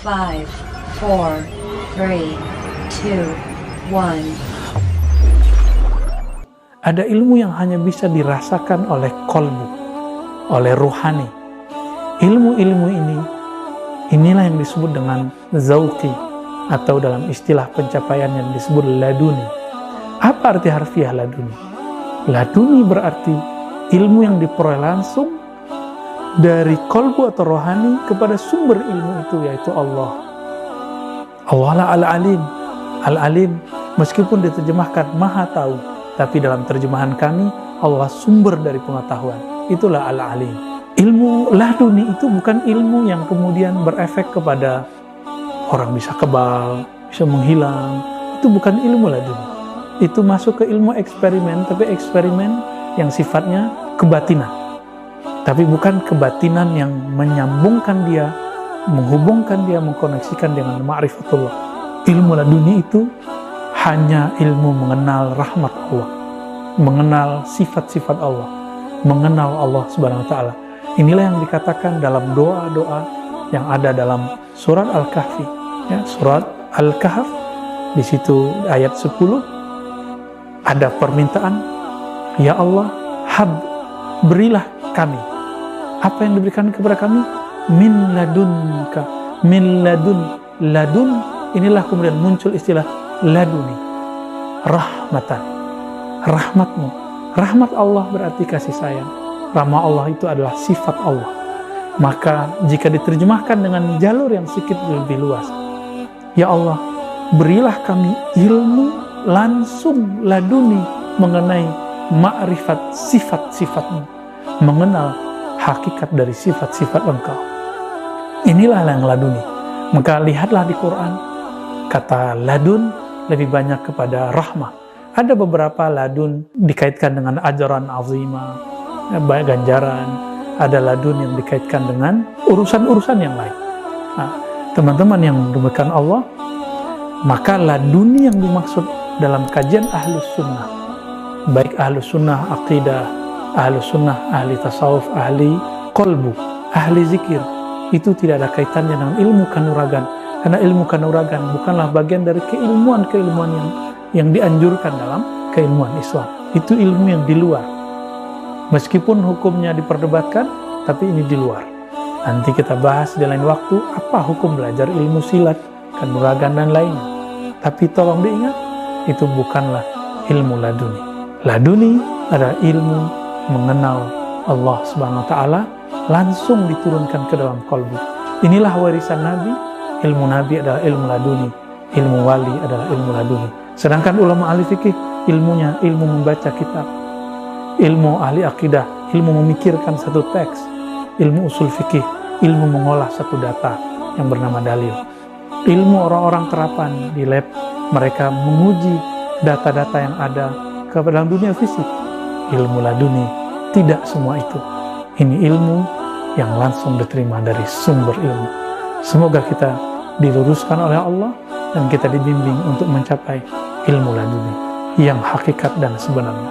5, 4, 3, 2, 1. Ada ilmu yang hanya bisa dirasakan oleh kolbu, oleh ruhani. Ilmu-ilmu inilah yang disebut dengan zauqi, atau dalam istilah pencapaian yang disebut laduni. Apa arti harfiah laduni? Laduni berarti ilmu yang diperoleh langsung dari kolbu atau rohani kepada sumber ilmu itu, yaitu Allah. Allah lah al-alim. Al-alim meskipun diterjemahkan maha tahu, tapi dalam terjemahan kami Allah sumber dari pengetahuan. Itulah al-alim. Ilmu laduni itu bukan ilmu yang kemudian berefek kepada orang bisa kebal, bisa menghilang. Itu bukan ilmu laduni. Itu masuk ke ilmu eksperimen, tapi eksperimen yang sifatnya kebatinan. Tapi bukan kebatinan yang menyambungkan dia, menghubungkan dia, mengkoneksikan dengan ma'rifatullah. Ilmu laduni itu hanya ilmu mengenal rahmat Allah, mengenal sifat-sifat Allah, mengenal Allah Subhanahu wa Ta'ala. Inilah yang dikatakan dalam doa-doa yang ada dalam surat Al-Kahfi, ya, surat Al-Kahf. Di situ ayat 10 ada permintaan, ya Allah, berilah kami. Apa yang diberikan kepada kami? Min ladunka, min ladun. Inilah kemudian muncul istilah laduni, rahmatan, rahmatmu. Rahmat Allah berarti kasih sayang. Rahmat Allah itu adalah sifat Allah. Maka jika diterjemahkan dengan jalur yang sedikit lebih luas, ya Allah, berilah kami ilmu langsung laduni mengenai ma'rifat sifat-sifatmu, mengenal hakikat dari sifat-sifat Engkau. Inilah yang laduni. Maka lihatlah di Quran, kata ladun lebih banyak kepada rahmah. Ada beberapa ladun dikaitkan dengan ajaran azimah, banyak ganjaran. Ada ladun yang dikaitkan dengan urusan-urusan yang lain. Nah, teman-teman yang dimuliakan Allah, maka laduni yang dimaksud dalam kajian ahlus sunnah, baik ahlus sunnah aqidah, ahlus sunnah ahli tasawuf, ahli kolbu, ahli zikir, itu tidak ada kaitannya dengan ilmu kanuragan. Karena ilmu kanuragan bukanlah bagian dari keilmuan-keilmuan yang dianjurkan dalam keilmuan Islam. Itu ilmu yang di luar. Meskipun hukumnya diperdebatkan, tapi ini di luar. Nanti kita bahas di lain waktu apa hukum belajar ilmu silat, kanuragan dan lainnya. Tapi tolong diingat, itu bukanlah ilmu laduni. Laduni adalah ilmu mengenal Allah Subhanahu wa Ta'ala langsung diturunkan ke dalam kalbu. Inilah warisan Nabi. Ilmu Nabi adalah ilmu laduni, ilmu wali adalah ilmu laduni. Sedangkan ulama ahli fikih ilmunya ilmu membaca kitab, ilmu ahli akidah ilmu memikirkan satu teks, ilmu usul fikih ilmu mengolah satu data yang bernama dalil. Ilmu orang-orang terapan di lab, mereka menguji data-data yang ada ke dalam dunia fisik. Ilmu laduni tidak semua itu. Ini ilmu yang langsung diterima dari sumber ilmu. Semoga kita diluruskan oleh Allah dan kita dibimbing untuk mencapai ilmu laduni yang hakikat dan sebenarnya.